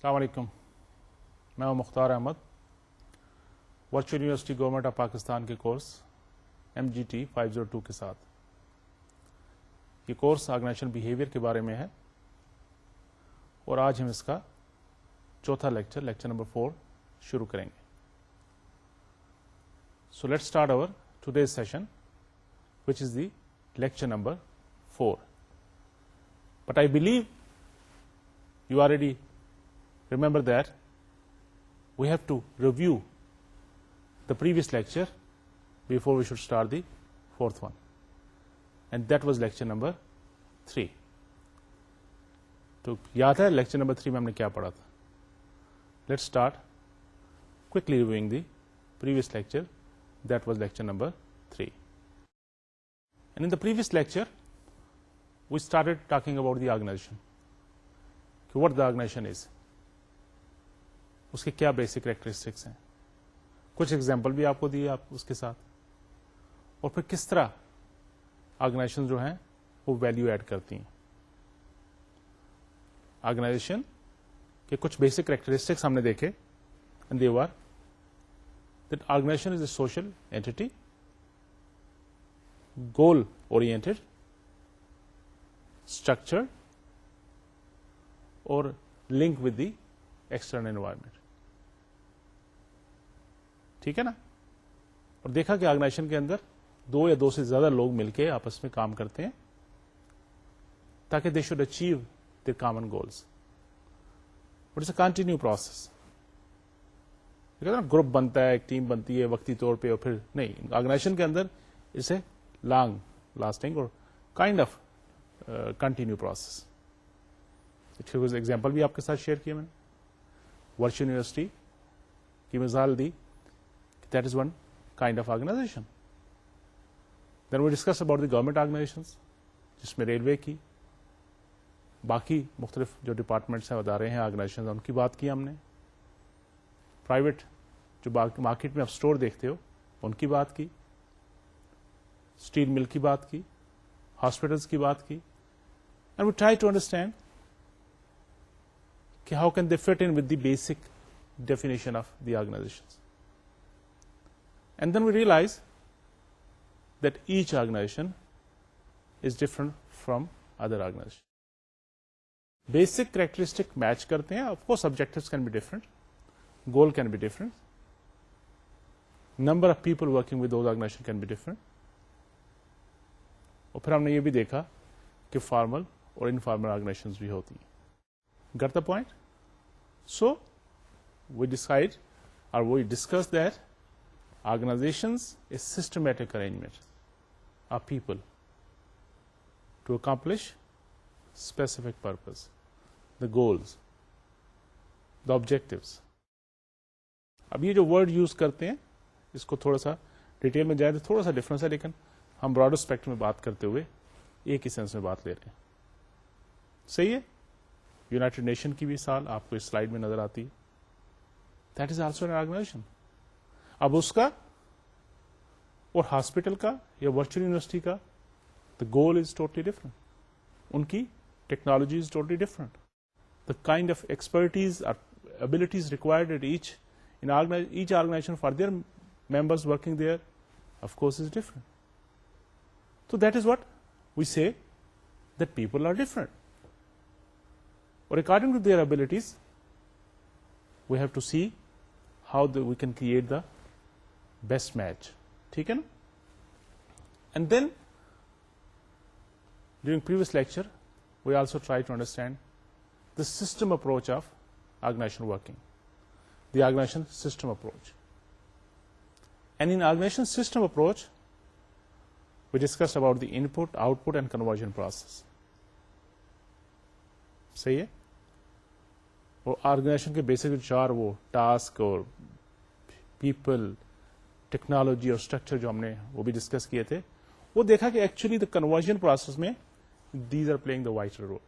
السلام علیکم، میں ہوں Mukhtar Ahmed, virtual university government of Pakistan کے کورس MGT 502 کے ساتھ۔ یہ کورس آرگنائزیشن بیہیویئر کے بارے میں ہے اور آج ہم اس کا چوتھا لیکچر نمبر 4 شروع کریں گے۔ So let start over today's session which is the lecture number 4. But I believe you already remember that we have to review the previous lecture before we should start the fourth one. And that was lecture number 3. تو یاد ہے lecture number 3 میں ہم نے کیا پڑھا تھا؟ Let's start quickly reviewing the previous lecture. That was lecture number 3. And in the previous lecture, we started talking about the organization. What the organization is. اس کے کیا بیسک کریکٹرسٹکس ہیں، کچھ ایگزامپل بھی آپ کو دیے آپ اس کے ساتھ، اور پھر کس طرح آرگنائزیشن جو ہیں وہ ویلیو ایڈ کرتی ہیں۔ آرگنائزیشن کے کچھ بیسک کریکٹرسٹکس ہم نے دیکھے، and they were that organization is a social entity, goal oriented, structured, اور link with the external environment. ٹھیک ہے نا؟ اور دیکھا کہ آرگنائزیشن کے اندر 2 یا 2 سے زیادہ لوگ مل کے آپس میں کام کرتے ہیں تاکہ they should achieve their common goals. But it's a continue process. Group بنتا ہے، ایک ٹیم بنتی ہے وقتی طور پہ، اور پھر نہیں، آرگنائزیشن کے اندر اسے لانگ لاسٹنگ اور kind of continue process. Example بھی آپ کے ساتھ شیئر کیا میں نے، ورچوئل یونیورسٹی کی مثال دی، that is one kind of organisation. Then we discuss about the government organisation, جس میں ریلوے کی، باقی مختلف جو ڈپارٹمنٹس ہیں، ادارے ہیں، آرگنائزیشن، ان کی بات کی ہم نے۔ پرائیویٹ جو مارکیٹ میں آپ اسٹور دیکھتے ہو ان کی بات کی، اسٹیل مل کی بات کی، ہاسپٹلس کی بات کی، and we try to understand کہ how can they fit in with the basic definition of the organisation, and then we realise that each organisation is different from other organisation. Basic characteristic match کرتے ہیں، of course objectives can be different, goal can be different, number of people working with those organizations can be different. اور پھر ہم نے یہ بھی دیکھا کہ فارمل اور انفارمل آرگنائزیشنز بھی ہوتی ہیں۔ Got the point? So we decide or we discuss that organizations is systematic arrangement of people to accomplish specific purpose, the goals, the objectives. اب یہ جو ورڈ یوز کرتے ہیں اس کو تھوڑا سا ڈیٹیل میں جائے تو تھوڑا سا ڈفرنس ہے، لیکن ہم براڈر اسپیکٹ میں بات کرتے ہوئے ایک ہی سینس میں بات لے رہے ہیں۔ صحیح ہے؟ یونائٹڈ نیشن کی بھی مثال آپ کو اس سلائیڈ میں نظر آتی ہے، that is also an organization. اب اس کا اور ہاسپٹل کا یا ورچوئل یونیورسٹی کا دا گول از ٹوٹلی ڈفرنٹ، ان کی technology is totally different, the kind of expertise اور abilities required at each organization for their members working there, of course, is different. So that is what we say, that people are different. Or according to their abilities, we have to see how we can create the best match. ٹھیک ہے نا؟ And then, during previous lecture, we also try to understand the system approach of organization working. The organization system approach. And in organization system approach, we discussed about the input, output and conversion process. صحیح ہے؟ اور organization کے basic جو 4 وہ task اور people, technology اور structure جو ہم نے وہ بھی ڈسکس کیے تھے، وہ دیکھا کہ ایکچولی دا کنورژن پروسیس میں these are playing the vital role.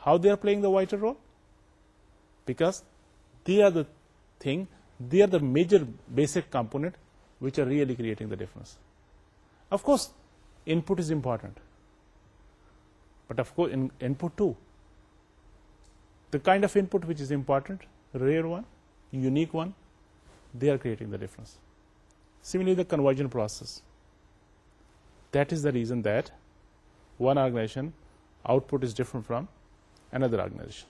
How they are playing the vital role? Because they are the major basic component which are really creating the difference. Of course, input is important, but of course, input too. the kind of input which is important, rare one, unique one, they are creating the difference. Similarly, the conversion process. That is the reason that one organization output is different from another organization.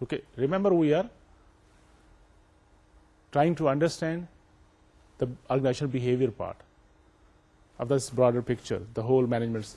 Okay, remember we are trying to understand the organizational behavior part of this broader picture, the whole management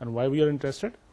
And why we are interested,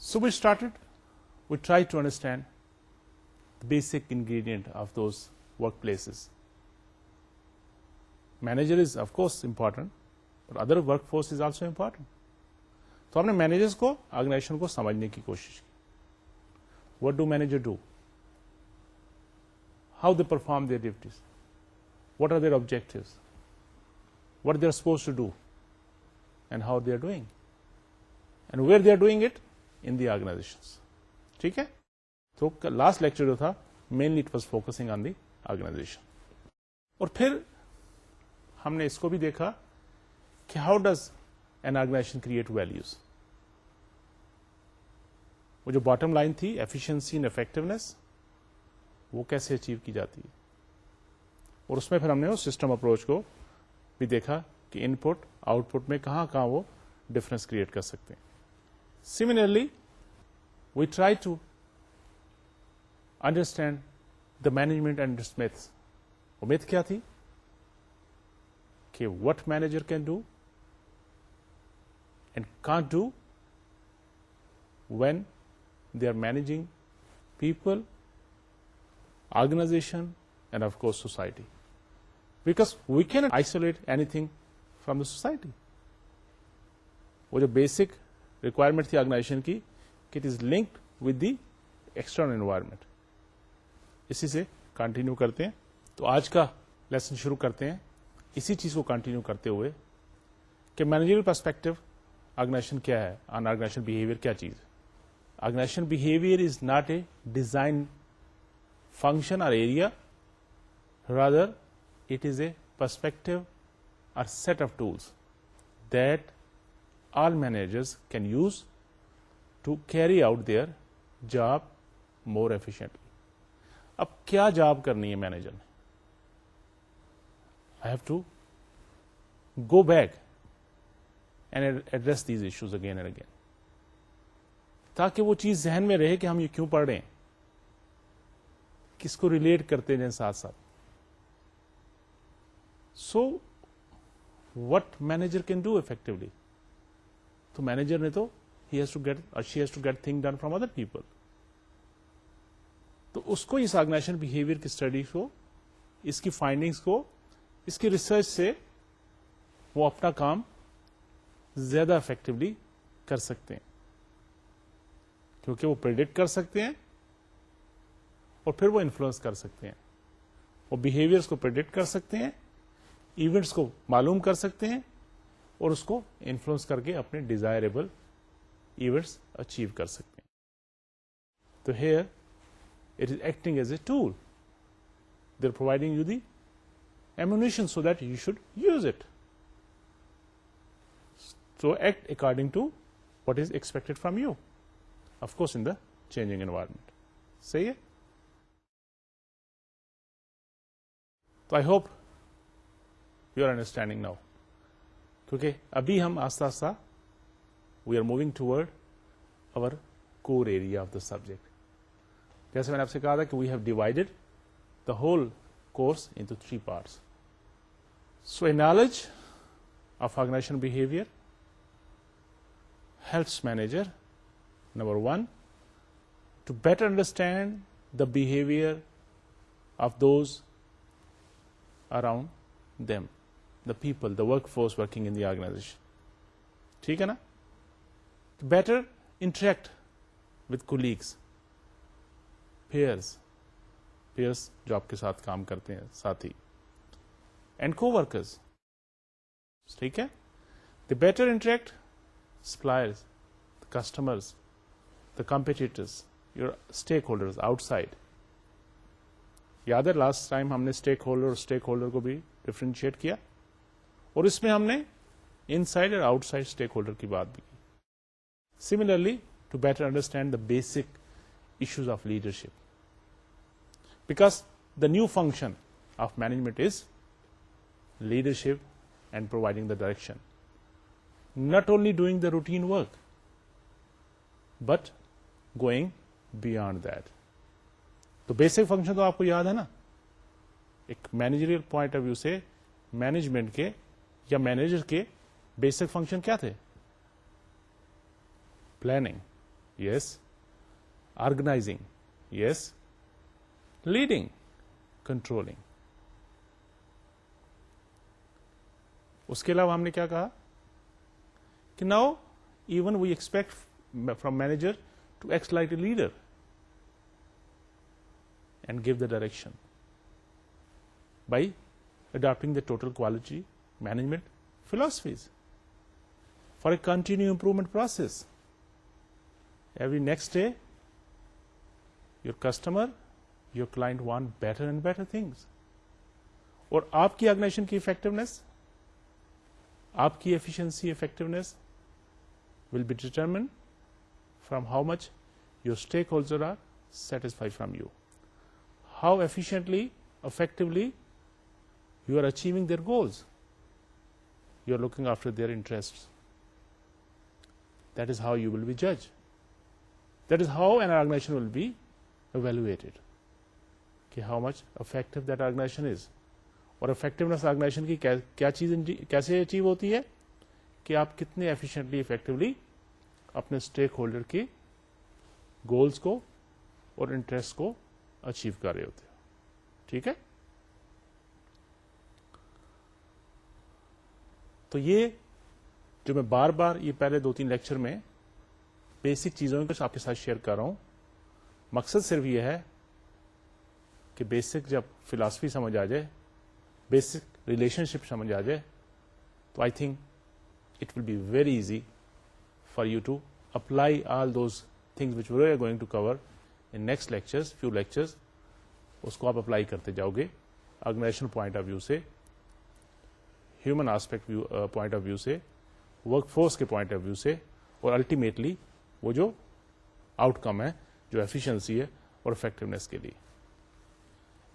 So we tried to understand the basic ingredient of those workplaces. Manager is of course important, but other workforce is also important. تو ہم نے managers کو organization کو سمجھنے کی کوشش کی. What do managers do? How they perform their duties? What are their objectives? What they are supposed to do? And how they are doing? And where they are doing it? In the organizations. ٹھیک ہے؟ تو last lecture جو تھا mainly it was focusing on the organization. اور پھر ہم نے اس کو بھی دیکھا کہ how does an organization create values. وہ جو باٹم لائن تھی ایفیشنسی اینڈ افیکٹونیس، وہ کیسے اچیو کی جاتی ہے. اور اس میں پھر ہم نے اس سسٹم اپروچ کو بھی دیکھا کہ ان پٹ آؤٹ پٹ میں کہاں وہ ڈفرنس کریٹ کر سکتے ہیں. Similarly, we try to understand the management and its myths. وہ myth کیا تھی کہ what manager can do and can't do when they are managing people, organization, and of course society. Because we cannot isolate anything from the society. وہ جو basic requirement تھی organization کی کہ it is linked with the external environment. اسی سے continue کرتے ہیں. تو آج کا لیسن شروع کرتے ہیں اسی چیز کو کنٹینیو کرتے ہوئے کہ مینیجریل پرسپیکٹو آرگنائزیشن کیا ہے, آن آرگنائزیشن بہیویئر کیا چیز ہے. Organisation behaviour is not a design function اور area, rather it is a perspective اور set of tools that all managers can use to carry out their job more efficiently. اب کیا job کرنی ہے manager نے؟ I have to go back and address these issues again and again. تاکہ وہ چیز ذہن میں رہے کہ ہم یہ کیوں پڑھ رہے ہیں, کس کو ریلیٹ کرتے ہیں ساتھ ساتھ. So what manager can do effectively? تو مینیجر نے تو he has to get or she has to get things done from other people. تو اس کو اس آرگنائزیشن بہیویئر کی اسٹڈی کو, اس کی فائنڈنگس کو, اس کی ریسرچ سے وہ اپنا کام زیادہ افیکٹولی کر سکتے ہیں, کیونکہ وہ پریڈکٹ کر سکتے ہیں اور پھر وہ انفلوئنس کر سکتے ہیں. وہ بہیویئرس کو پریڈکٹ کر سکتے ہیں, ایونٹس کو معلوم کر سکتے ہیں اور اس کو انفلوئنس کر کے اپنے ڈیزائربل ایونٹس اچیو کر سکتے ہیں. تو here it is acting as a tool. They are providing you the ammunition so that you should use it. So act according to what is expected from you, of course in the changing environment. صحیح ہے؟ تو I hope you are understanding now. کیونکہ ابھی ہم آہستہ آہستہ we are moving toward over core area of the subject. جیسے میں نے آپ سے کہا تھا کہ وی have divided the whole course into 3 parts. So a knowledge of organization behaviour helps manager, number 1, to better understand the behavior of those around them, the people, the workforce working in the organization. ٹھیک ہے نا؟ To better interact with colleagues, peers جو آپ کے ساتھ کام کرتے ہیں, ساتھی, and co-workers. ٹھیک ہے؟ They better interact suppliers, customers, the competitors, your stakeholders outside. یاد ہے لاسٹ ٹائم ہم نے اسٹیک ہولڈر کو بھی ڈفرینشیٹ کیا, اور اس میں ہم نے ان سائڈ اور آؤٹ سائڈ اسٹیک ہولڈر کی بات بھی کی. Similarly to better understand the basic issues of leadership, because the new function of management is leadership and providing the direction, not only doing the routine work, but going beyond that. تو basic function تو آپ کو یاد ہے نا, ایک managerial point of view سے management کے یا مینیجر کے بیسک فنکشن کیا تھے؟ Planning, yes. Organising, yes. Leading, controlling. اس کے علاوہ ہم نے کیا کہا کہ now even we expect from manager to act like a leader and give the direction by adopting the total quality management philosophies for a continuous improvement process. Every next day, your customer, your client want better and better things. اور آپ کی organization کی effectiveness, آپ کی efficiency, effectiveness will be determined from how much your stakeholders are satisfied from you. How efficiently, effectively you are achieving their goals. You are looking after their interests. That is how you will be judged. That is how an organization will be evaluated. کہ how much effective that organization is. اور effectiveness organization کی کیا چیز کیسے achieve ہوتی ہے کہ آپ کتنے efficiently, effectively اپنے اسٹیک ہولڈر کی گولز کو اور انٹرسٹ کو اچیو کر رہے ہوتے ہیں. ٹھیک ہے, تو یہ جو میں بار بار یہ پہلے 2-3 لیکچر میں بیسک چیزوں کو آپ کے ساتھ شیئر کر رہا ہوں, مقصد صرف یہ ہے کہ بیسک جب فلاسفی سمجھ آ جائے, بیسک ریلیشن شپ سمجھ آ جائے, تو I think it will be very easy for you to apply all those things which we are going to cover in next lectures, few lectures. اس کو آپ اپلائی کرتے جاؤ گے آرگنائزیشن پوائنٹ آف ویو سے, human aspect point of view سے, work force کے point of view سے, اور الٹیمیٹلی وہ جو آؤٹ کم ہے, جو ایفیشنسی ہے اور افیکٹونیس کے لیے.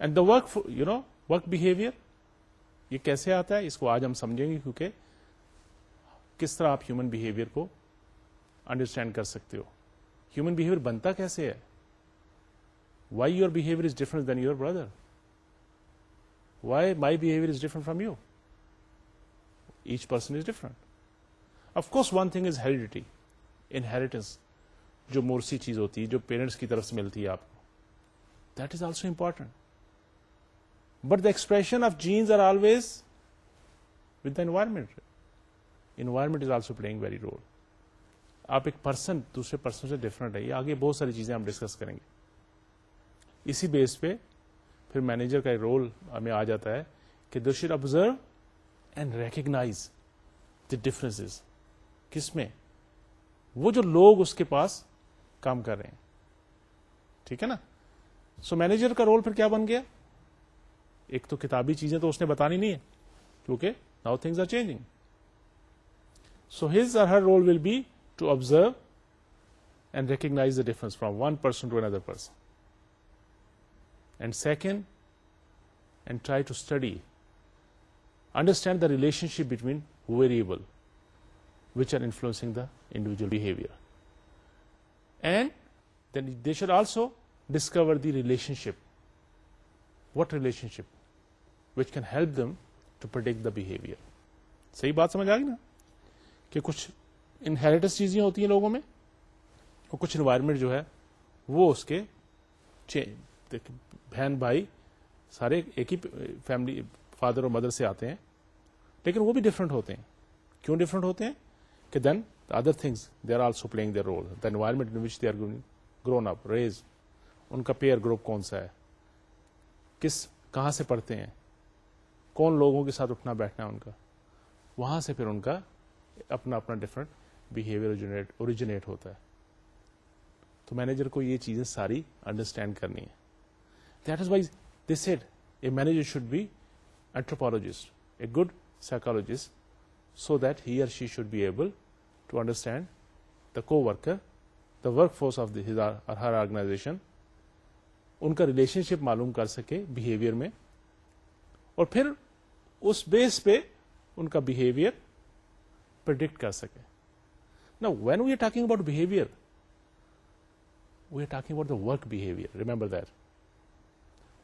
And the work work behaviour یہ کیسے آتا ہے, اس کو آج ہم سمجھیں گے, کیونکہ کس طرح آپ ہیومن بہیویئر کو انڈرسٹینڈ کر سکتے ہو. ہیومن بہیویئر بنتا کیسے ہے, why your behavior is different than your brother, why my behavior is different from you. Each person is different. Of course one thing is heredity, inheritance, جو Morsi چیز ہوتی ہے, جو پیرنٹس کی طرف سے ملتی ہے آپ کو, that is also important. But the expression of genes are always with the environment. Environment is also playing very role. آپ ایک پرسن دوسرے پرسن سے ڈفرنٹ ہے, یہ آگے بہت ساری چیزیں ہم ڈسکس کریں گے. اسی بیس پہ پھر مینیجر کا رول ہمیں آ جاتا ہے کہ they should observe and recognise the differences. کس میں؟ وہ جو لوگ اس کے پاس کام کر رہے ہیں. ٹھیک ہے نا. سو مینیجر کا رول پھر کیا بن گیا؟ ایک تو کتابی چیزیں تو اس نے بتانی نہیں ہے, کیونکہ now things are changing. So his or her role will be to observe and recognise the difference from one person to another person. And second, and try to study, understand the relationship between variables which are influencing the individual behavior. And then they should also discover the relationship. What relationship? Which can help them to predict the behavior. صحیح بات سمجھ آ گئی نا, کہ کچھ inheritance چیزیں ہوتی ہیں لوگوں میں, اور کچھ انوائرمنٹ جو ہے وہ اس کے بہن بھائی سارے ایک ہی فیملی, فادر اور مدر سے آتے ہیں, لیکن وہ بھی ڈفرنٹ ہوتے ہیں. کیوں ڈفرنٹ ہوتے ہیں؟ کہ then other things they are also playing their role. The environment in which they are grown up raise, ان کا پیئر گروپ کون سا ہے, کہاں سے پڑھتے ہیں, کون لوگوں کے ساتھ اٹھنا بیٹھنا ہے ان کا, وہاں سے پھر ان کا اپنا اپنا ڈفرنٹ بیہیویئر اوریجنیٹ ہوتا ہے. تو مینیجر کو یہ چیزیں ساری انڈرسٹینڈ کرنی ہے. That is why they said a manager should be anthropologist, a good psychologist, so that he or she should be able to understand the co-worker, the workforce of his or her organization, ان کا relation شپ معلوم کر سکے behaviour میں, اور پھر اس بیس پہ ان کا behaviour predict کر سکے. Now, when we are talking about behavior, we are talking about the work behavior. Remember that.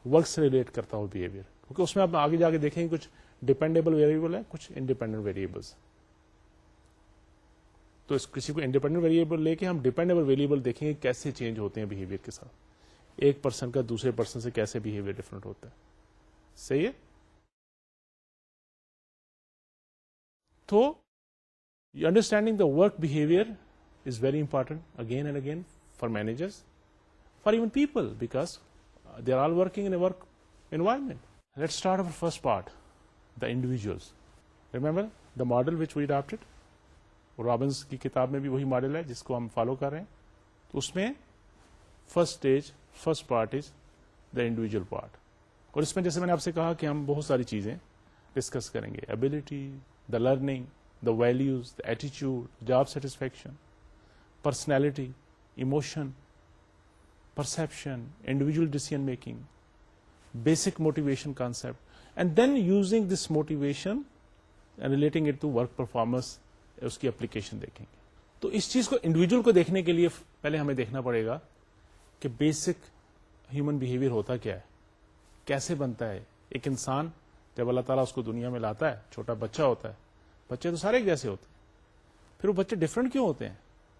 Work سے ریلیٹ کرتا ہوں بہیویئر, کیونکہ اس میں آپ آگے جا کے دیکھیں کچھ ڈیپینڈیبل ویریبل ہے, کچھ انڈیپینڈنٹ ویریبلس. تو کسی کو انڈیپینڈنٹ ویریبل لے کے ہم ڈیپینڈیبل ویریبل دیکھیں گے کیسے چینج ہوتے ہیں بہیویئر کے ساتھ, ایک پرسن کا دوسرے پرسن سے کیسے بہیویئر ڈفرنٹ ہوتا ہے. صحیح ہے. تو understanding the work behaviour is very important again and again for managers, for even people, because they are all working in a work environment. Let's start our first part, the individuals. Remember the model which we adopted? Robbins کی کتاب میں بھی وہی model ہے جس کو ہم follow کر رہے ہیں. تو اس میں first part is the individual part, اور اس میں جیسے میں نے آپ سے کہا کہ ہم بہت ساری چیزیں ڈسکس کریں گے. Ability, the learning, the values, the ایٹیچیوڈ, job satisfaction, personality, emotion, perception, individual decision making, basic motivation concept, and then using this motivation and relating it to work performance, اس کی اپلیکیشن دیکھیں گے. تو اس چیز کو انڈیویجل کو دیکھنے کے لیے پہلے ہمیں دیکھنا پڑے گا کہ بیسک ہیومن بہیویئر ہوتا کیا ہے, کیسے بنتا ہے ایک انسان. جب اللہ تعالیٰ اس کو دنیا میں لاتا ہے, چھوٹا بچہ ہوتا ہے, بچے تو سارے ایک جیسے ہوتے ہیں, پھر وہ بچے ڈفرنٹ کیوں ہوتے ہیں,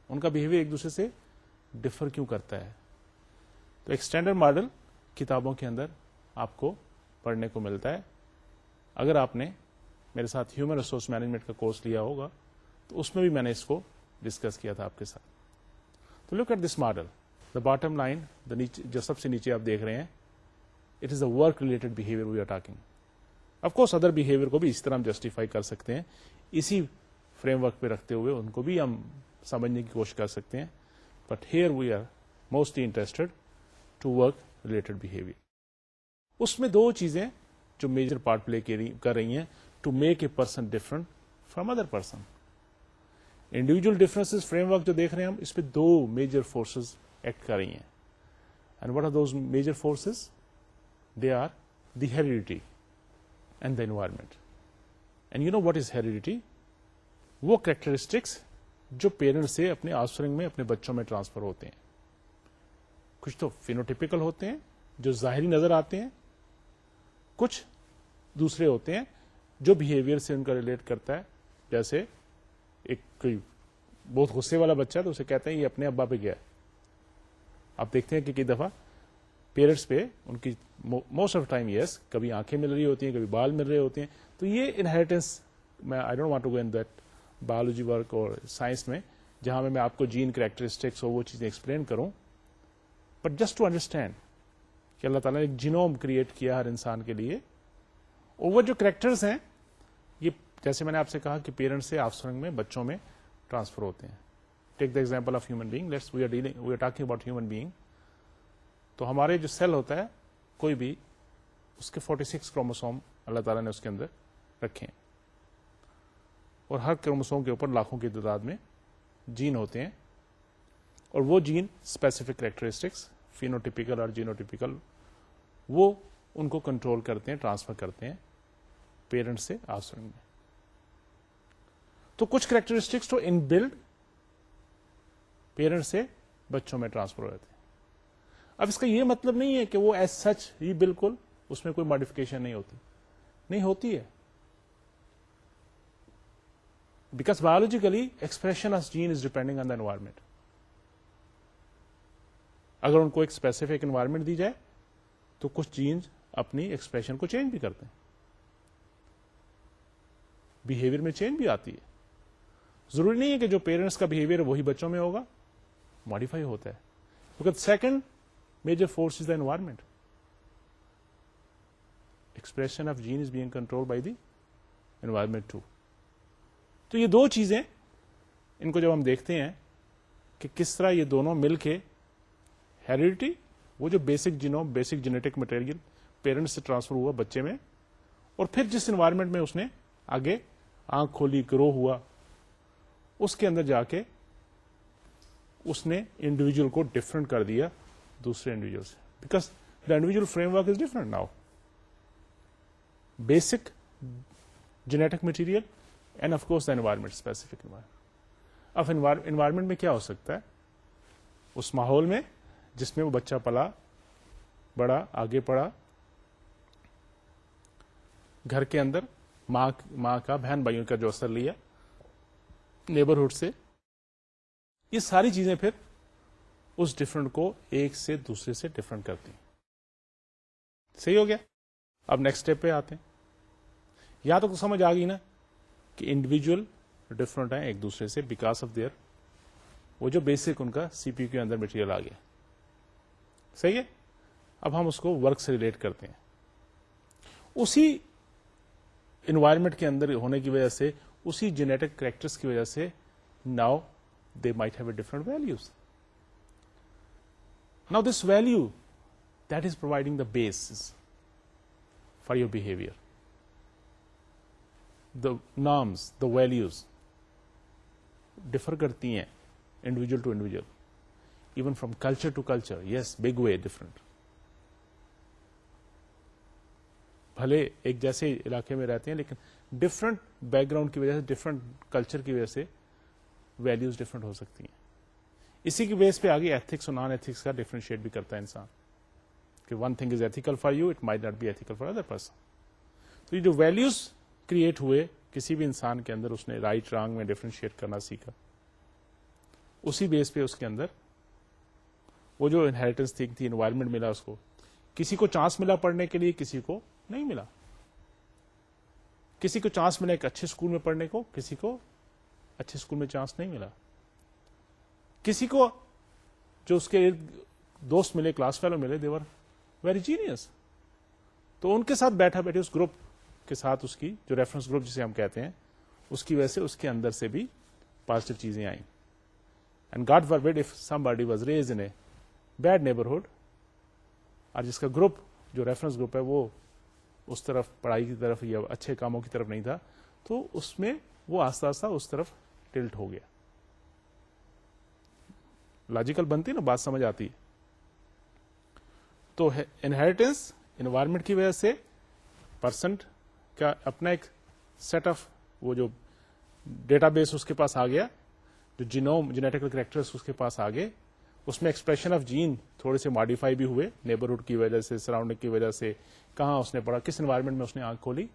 ان کا بہیویئر ایک دوسرے سے ڈفر کیوں کرتا ہے. تو ایک اسٹینڈرڈ ماڈل کتابوں کے اندر آپ کو پڑھنے کو ملتا ہے. اگر آپ نے میرے ساتھ ہیومن ریسورس مینجمنٹ کا کورس لیا ہوگا تو اس میں بھی میں نے اس کو ڈسکس کیا تھا آپ کے ساتھ. تو look at this model, the bottom line, جو سب سے نیچے آپ دیکھ رہے ہیں, it is a work related behaviour we are talking. Of course other behaviour کو بھی اس طرح ہم جسٹیفائی کر سکتے ہیں, اسی فریم ورک پہ رکھتے ہوئے ان کو بھی ہم سمجھنے کی کوشش کر سکتے ہیں. But here we are mostly interested to work related behaviour. اس میں دو چیزیں جو میجر پارٹ پلے کر رہی ہیں to make a person different from other person. Individual difference framework جو دیکھ رہے ہیں ہم, اس پہ دو میجر فورسز ایکٹ کر رہی ہیں. And what are those major forces? They are the heredity and the environment. And you know what is heredity? وہ کریکٹرسٹکس جو پیرنٹ سے اپنے آفسپرنگ میں, اپنے بچوں میں ٹرانسفر ہوتے ہیں. کچھ تو فینوٹیپیکل ہوتے ہیں جو ظاہری نظر آتے ہیں, کچھ دوسرے ہوتے ہیں جو بہیویئر سے ان کا ریلیٹ کرتا ہے. جیسے ایک کوئی بہت غصے والا بچہ ہے تو اسے کہتے ہیں یہ اپنے ابا پہ گیا. آپ دیکھتے ہیں کہ کئی دفعہ پیرنٹس پہ ان کی موسٹ آف ٹائم یس کبھی آنکھیں مل رہی ہوتی ہیں, کبھی بال مل رہے ہوتے ہیں. تو یہ انہیریٹنس, میں I don't want to go in that biology work اور سائنس میں جہاں میں آپ کو جین کریکٹرسٹکس اور وہ چیزیں ایکسپلین کروں, بٹ جسٹ ٹو انڈرسٹینڈ کہ اللہ تعالیٰ نے ایک جینوم کریٹ کیا ہر انسان کے لیے, اور وہ جو کریکٹرز ہیں یہ جیسے میں نے آپ سے کہا کہ پیرنٹس سے آفسپرنگ میں, بچوں میں ٹرانسفر ہوتے ہیں. Take the example of human being, we are talking about human being. تو ہمارے جو سیل ہوتا ہے کوئی بھی, اس کے 46 کروموسوم اللہ تعالیٰ نے اس کے اندر رکھے ہیں, اور ہر کروموسوم کے اوپر لاکھوں کی تعداد میں جین ہوتے ہیں, اور وہ جین اسپیسیفک کریکٹرسٹکس فینوٹیپیکل اور جینوٹیپیکل وہ ان کو کنٹرول کرتے ہیں, ٹرانسفر کرتے ہیں پیرنٹ سے آفسپرنگ میں. تو کچھ کریکٹرسٹکس تو ان بلڈ پیرنٹ سے بچوں میں ٹرانسفر ہو جاتے ہیں. اب اس کا یہ مطلب نہیں ہے کہ وہ ایز سچ ہی بالکل اس میں کوئی ماڈیفکیشن نہیں ہوتی, نہیں ہوتی ہے. Because biologically expression of gene is depending on the environment. اگر ان کو ایک اسپیسیفک انوائرمنٹ دی جائے تو کچھ جینز اپنی ایکسپریشن کو چینج بھی کرتے ہیں, بہیویئر میں چینج بھی آتی ہے. ضروری نہیں ہے کہ جو پیرنٹس کا بہیویئر وہی بچوں میں ہوگا, ماڈیفائی ہوتا ہے. Because second major force is the environment. Expression of gene is being control by the environment too. تو یہ دو چیزیں ان کو جب ہم دیکھتے ہیں کہ کس طرح یہ دونوں مل کے ہیریڈیٹی، وہ جو basic genome, basic genetic material parents سے ٹرانسفر ہوا بچے میں، اور پھر جس انوائرمنٹ میں اس نے آگے آنکھ کھولی، گرو ہوا، اس کے اندر جا کے اس نے انڈیویجل کو ڈفرنٹ کر دیا دوسرے انڈیویجل سے، because the individual frame work is different now. Basic genetic material and of course the environment, specific environment. اب انوائرمنٹ میں کیا ہو سکتا ہے؟ اس ماحول میں جس میں وہ بچہ پلا بڑا، آگے پڑھا، گھر کے اندر ماں کا، بہن بھائیوں کا جو اثر لیا، نیبرہڈ سے، یہ ساری چیزیں پھر اس ڈفرنٹ کو ایک سے دوسرے سے ڈفرنٹ کرتی ہیں. صحیح ہو گیا؟ اب نیکسٹ اسٹیپ پہ آتے ہیں. یہاں تک تو سمجھ آ گئی نا کہ انڈیویجل ڈفرنٹ ہیں ایک دوسرے سے بیکاز آف دیئر وہ جو بیسک ان کا سی پی یو کے اندر مٹیریل آ گیا. صحیح ہے؟ اب ہم اس کو ورک سے ریلیٹ کرتے ہیں. اسی انوائرمنٹ کے اندر ہونے کی وجہ سے، اسی جینیٹک کریکٹرز کی وجہ سے، now they might have a different values. Now this value that is providing the basis for your behaviour. The norms, the values differ کرتی ہیں individual to individual, even from culture to culture. Yes, big way different. بھلے ایک جیسے علاقے میں رہتے ہیں لیکن ڈفرنٹ بیک گراؤنڈ کی وجہ سے، ڈفرنٹ کلچر کی وجہ سے ویلوز ڈفرنٹ ہو سکتی ہیں. اسی کی بیس پہ آگے ایتھکس اور نان ایتھکس کا ڈفرینشیٹ بھی کرتا ہے انسان، کہ one thing is ethical for you, it might not be ethical for other person. تو یہ جو ویلوز کریٹ ہوئے کسی بھی انسان کے اندر، اس نے رائٹ رانگ میں ڈفرینشیٹ کرنا سیکھا. اسی بیس پہ اس کے اندر وہ جو انہیریٹنس تھی، انوائرمنٹ ملا اس کو. کسی کو چانس ملا پڑھنے کے لیے، کسی کو نہیں ملا. کسی کو چانس ملا ایک اچھے اسکول میں پڑھنے کو، کسی کو اچھے اسکول میں چانس نہیں ملا. کسی کو جو اس کے دوست ملے، کلاس فیلو ملے، دے ور ویری جینیس، تو ان کے ساتھ بیٹھا بیٹھے اس گروپ کے ساتھ، اس کی جو ریفرنس گروپ جسے ہم کہتے ہیں، اس کی وجہ سے اس کے اندر سے بھی پازیٹیو چیزیں آئیں. And God forbid if somebody was raised in a bad neighborhood، اور جس کا گروپ جو ریفرنس گروپ ہے وہ اس طرف پڑھائی کی طرف یا اچھے کاموں کی طرف نہیں تھا، تو اس میں وہ آہستہ آہستہ اس طرف ٹلٹ ہو گیا. لاجیکل بنتی نا، بات سمجھ آتی. تو انہیریٹنس انوائرمنٹ کی وجہ سے پرسنٹ کا اپنا ایک سیٹ آف وہ جو ڈیٹا بیس اس کے پاس آ گیا، جو جینوم جینیٹیکل کریکٹرز اس کے پاس آ گئے، اس میں ایکسپریشن آف جین تھوڑے سے ماڈیفائی بھی ہوئے نیبرہڈ کی وجہ سے، سراؤنڈنگ کی وجہ سے، کہاں اس نے پڑھا، کس انوائرمنٹ میں اس نے آنکھ کھولی،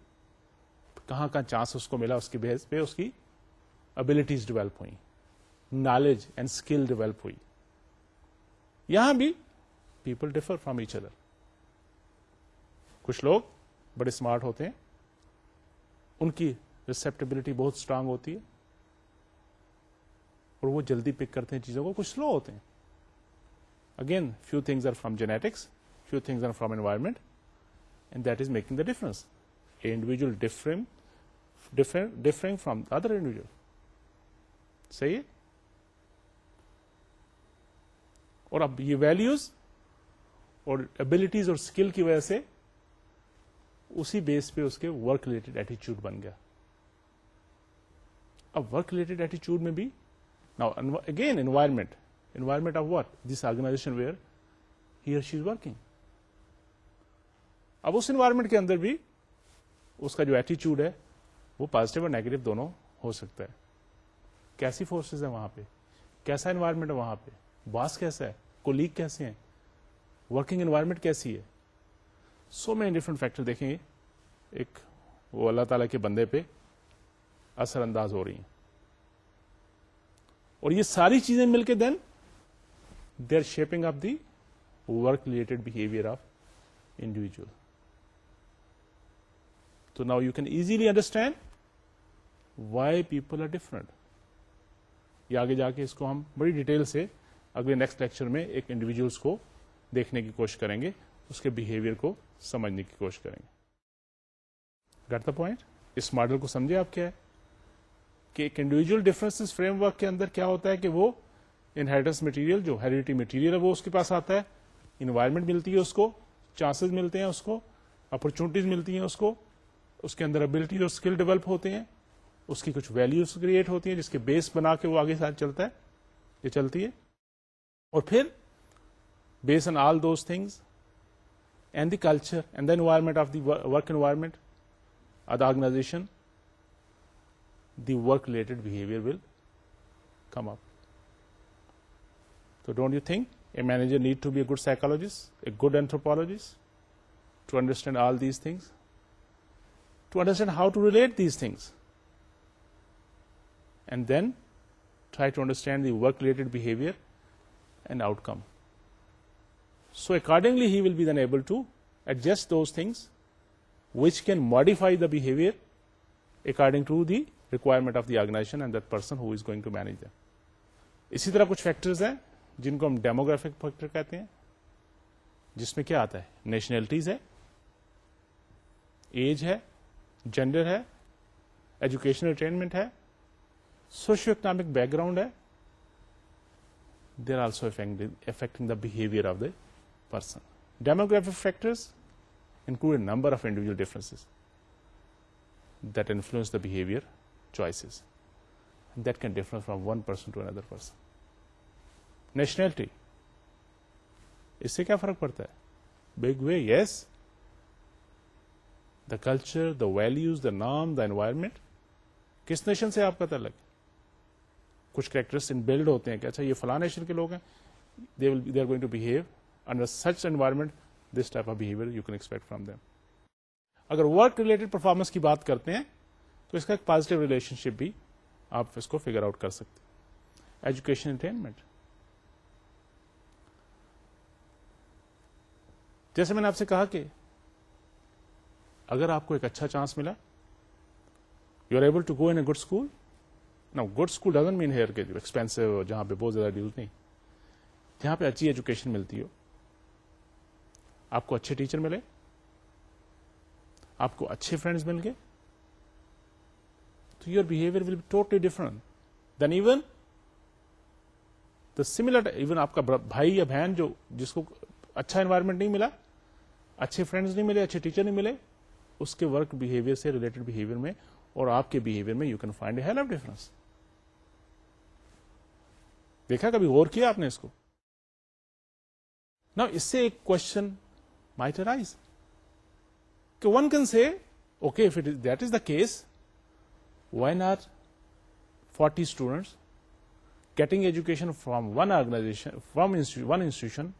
کہاں چانس اس کو ملا، اس کی بیس پہ اس کی ابلیٹیز ڈیولپ ہوئی، نالج اینڈ اسکل ڈیولپ ہوئی. یہاں بھی people differ from each other. کچھ لوگ بڑے اسمارٹ ہوتے ہیں، ان کی ریسپٹیبلٹی بہت اسٹرانگ ہوتی ہے اور وہ جلدی پک کرتے ہیں چیزوں کو. کچھ سلو ہوتے ہیں. Again few things are from genetics, few things are from environment, and that is making the difference. A individual differing from other individual. صحیح ہے؟ اور اب یہ ویلیوز اور ابلیٹیز اور اسکل کی وجہ سے اسی بیس پہ اس کے ورک ریلیٹڈ ایٹیچیوڈ بن گیا. اب ورک ریلیٹڈ ایٹیچیوڈ میں بھی now again environment of what? This organization where he or she is working. اب اس انوائرمنٹ کے اندر بھی اس کا جو ایٹیچیوڈ ہے وہ پازیٹیو اور نیگیٹو دونوں ہو سکتا ہے. کیسی فورسز ہیں وہاں پہ، کیسا انوائرمنٹ ہے وہاں پہ، باس کیسا ہے، کولیگ کیسے ہیں، ورکنگ انوائرمنٹ کیسی ہے. سو مینی ڈفرنٹ فیکٹر دیکھیں گے ایک وہ اللہ تعالیٰ کے بندے پہ اثر انداز ہو رہی ہیں. اور یہ ساری چیزیں مل کے then they are shaping up the work related behaviour of individual. So now you can easily understand why people are different. یہ آگے جا کے اس کو ہم بڑی ڈیٹیل سے اگلے نیکسٹ لیکچر میں ایک انڈیویجلس کو دیکھنے کی کوشش کریں گے، اس کے بہیویئر کو سمجھنے کی کوشش کریں گے. گٹ دا پوائنٹ؟ اس ماڈل کو سمجھے آپ کیا ہے کہ ایک انڈیویجل ڈفرینسز فریم ورک کے اندر کیا ہوتا ہے کہ وہ انہیریٹنس مٹیریل جو ہیریڈیٹی مٹیریل ہے وہ اس کے پاس آتا ہے, انوائرمنٹ ملتی ہے اس کو, چانسز ملتے ہیں اس کو, اپرچونٹیز ملتی ہیں اس کو, اس کے اندر ابلٹی اور اسکل ڈیولپ ہوتے ہیں, اس کی کچھ ویلیوز کریٹ ہوتی ہیں جس کے بیس بنا کے وہ آگے ساتھ چلتا ہے, یہ چلتی ہے. اور پھر base on all those things and the culture and the environment of the work environment of the organisation, the work related behaviour will come up. So don't you think a manager need to be a good psychologist, a good anthropologist to understand all these things, to understand how to relate these things, and then try to understand the work-related behavior and outcome. So accordingly, he will be then able to adjust those things which can modify the behavior according to the requirement of the organization and that person who is going to manage them. اسی طرح کچھ factors ہیں جن کو ہم demographic factor کہتے ہیں, جس میں کیا آتا ہے, نیشنلٹیز ہے, ایج ہے, جینڈر ہے, ایجوکیشنل اٹینمنٹ ہے, سوشیو اکنامک بیک گراؤنڈ ہے. They are also affecting the behaviour of the person. Demographic factors include a number of individual differences that influence the behavior choices, and that can differ from one person to another person. Nationality, اس سے کیا فرق پڑتا ہے؟ big way, yes. The culture, the values, the norm, the environment. کس nation سے آپ کا تعلق ہے؟ کچھ کریکٹرس ان بلڈ ہوتے ہیں کہ اچھا یہ فلاں نیشن کے لوگ ہیں, they are going to behave under such environment, this type of behavior you can expect from them. اگر ورک ریلیٹڈ پرفارمنس کی بات کرتے ہیں تو اس کا ایک پازیٹیو ریلیشن شپ بھی آپ اس کو فگر آؤٹ کر سکتے ہیں. ایجوکیشن اٹینمنٹ, جیسے میں نے آپ سے کہا کہ اگر آپ کو ایک اچھا چانس ملا, you are able to go in a good school. نا good school doesn't mean here کہ ایکسپینسو, جہاں پہ بہت زیادہ ڈیوز نہیں, جہاں پہ اچھی ایجوکیشن ملتی ہو, آپ کو اچھے ٹیچر ملے, آپ کو اچھے فرینڈز مل گئے, تو your behaviour will be totally different then even the similar. Even آپ کا بھائی یا بہن جس کو اچھا انوائرمنٹ نہیں ملا, اچھے فرینڈز نہیں ملے, اچھے ٹیچر نہیں ملے, اس کے ورک بہیویئر سے ریلیٹڈ بہیویئر میں اور آپ کے بہیویئر میں you can find a hell of difference. دیکھا, کبھی غور کیا آپ نے اس کو؟ نا اس سے ایک کوشچن مائٹ ارائز کہ one can say, okay, if that is the case, why not 40 students getting education from one organization, from one institution,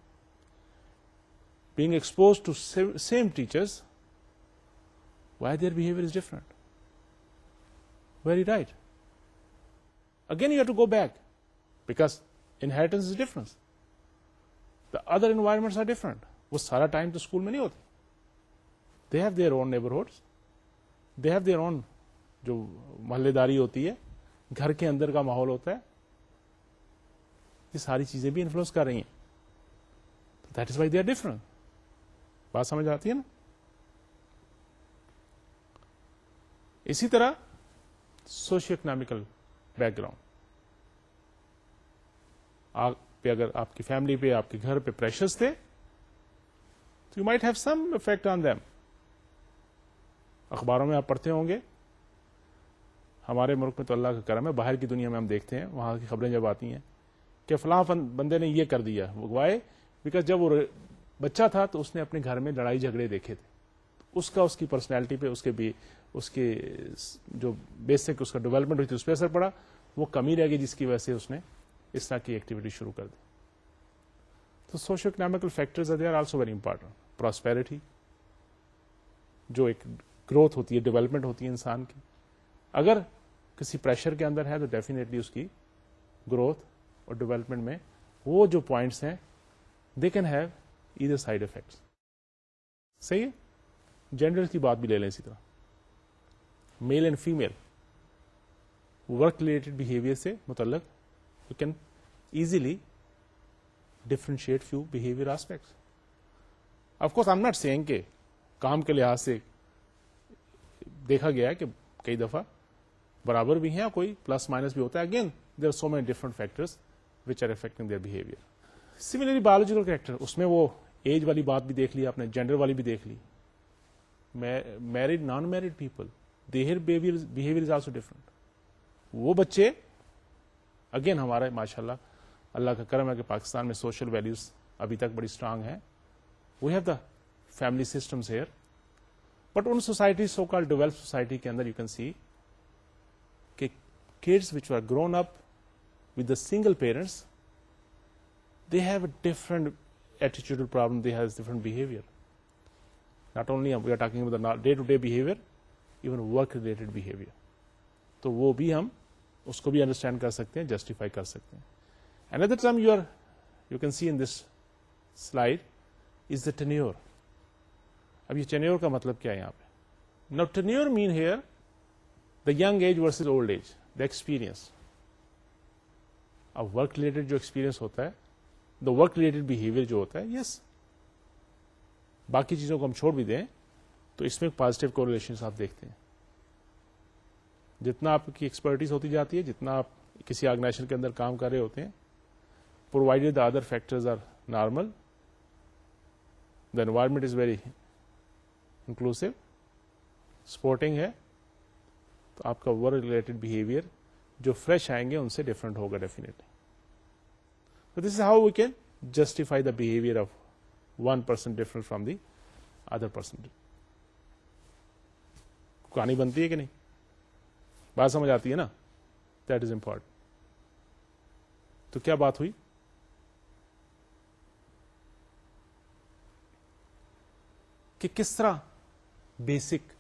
being exposed to same teachers, why their behavior is different? Very right. Again, you have to go back because inheritance is different. The other environments are different. وہ سارا time تو school میں نہیں ہوتے. They have their own neighborhoods. They have their own جو محلے داری ہوتی ہے, گھر کے اندر کا ماحول ہوتا ہے, یہ ساری چیزیں بھی انفلوئنس کر رہی ہیں. That is why they are different. بات سمجھ آتی ہے نا؟ اسی طرح سوشیو اکنامیکل بیک گراؤنڈ, آپ پہ اگر آپ کی فیملی پہ, آپ کے گھر پہ پریشرز تھے, تو you might have some effect on them. اخباروں میں آپ پڑھتے ہوں گے, ہمارے ملک میں تو اللہ کا کرم ہے, باہر کی دنیا میں ہم دیکھتے ہیں وہاں کی خبریں جب آتی ہیں کہ فلاں بندے نے یہ کر دیا, وائے بیکاز جب وہ بچہ تھا تو اس نے اپنے گھر میں لڑائی جھگڑے دیکھے تھے, اس کی پرسنالٹی پہ, اس کے جو بیسک اس کا ڈیولپمنٹ ہوئی تھی اس پہ اثر پڑا, وہ کمی رہ گئی جس کی وجہ سے اس نے اس طرح کی ایکٹیویٹی شروع کر دی. تو socio economical factors they are also very important. Prosperity, جو ایک گروتھ ہوتی ہے, ڈیولپمنٹ ہوتی ہے انسان کی, اگر کسی پریشر کے اندر ہے تو ڈیفینیٹلی اس کی گروتھ اور ڈیولپمنٹ میں وہ جو پوائنٹس ہیں they can have either side effects. صحیح ہے. جینڈر کی بات بھی لے لیں اسی طرح, male and female work related behaviour سے متعلق you can easily differentiate few behaviour aspects. Of course I am not seeing کہ کام کے لحاظ سے دیکھا گیا ہے کہ کئی دفعہ برابر بھی ہیں, کوئی پلس مائنس بھی ہوتا ہے. Again there are so many different factors which are affecting their behaviour. Similarly biological character, اس میں وہ ایج والی بات بھی دیکھ لی آپ نے, جینڈر والی بھی دیکھ لی. Married non married people, their behaviour is also different. وہ بچے اگین ہمارا ماشاء اللہ کا کرم ہے کہ پاکستان میں سوشل ویلیوز ابھی تک بڑی اسٹرانگ ہیں. We have the family systems here, but in society so call develop society کے اندر یو کین سی کہ kids which were grown up with the single parents, they have a different attitudinal problem, they have different behavior. Not only we are talking about the day-to-day behavior, even work-related behavior. تو وہ بھی ہم اس کو بھی understand کر سکتے ہیں, justify کر سکتے ہیں. Another term you can see in this slide is the tenure. اب یہ tenure کا مطلب کیا ہے یہاں پہ؟ Now tenure mean here the young age versus old age, the experience. اب ورک ریلیٹڈ جو ایکسپیرئنس ہوتا ہے, دا ورک ریلیٹڈ بہیویئر جو ہوتا ہے, یس باقی چیزوں کو ہم چھوڑ بھی دیں تو اس میں پازیٹیو کوریلیشنز آپ دیکھتے ہیں. جتنا آپ کی ایکسپرٹیز ہوتی جاتی ہے, جتنا آپ کسی آرگنائزیشن کے اندر کام کر رہے ہوتے ہیں, provided the other factors are normal, the environment is very inclusive, supporting ہے, تو آپ کا ورک ریلیٹڈ بہیویئر جو فریش آئیں گے ان سے ڈفرنٹ ہوگا definitely. So this is how we can justify the behavior of one person different from the other person. کہانی بنتی ہے کہ نہیں؟ بات سمجھ آتی ہے نا؟ That is important. تو کیا بات ہوئی؟ کہ کس طرح بیسک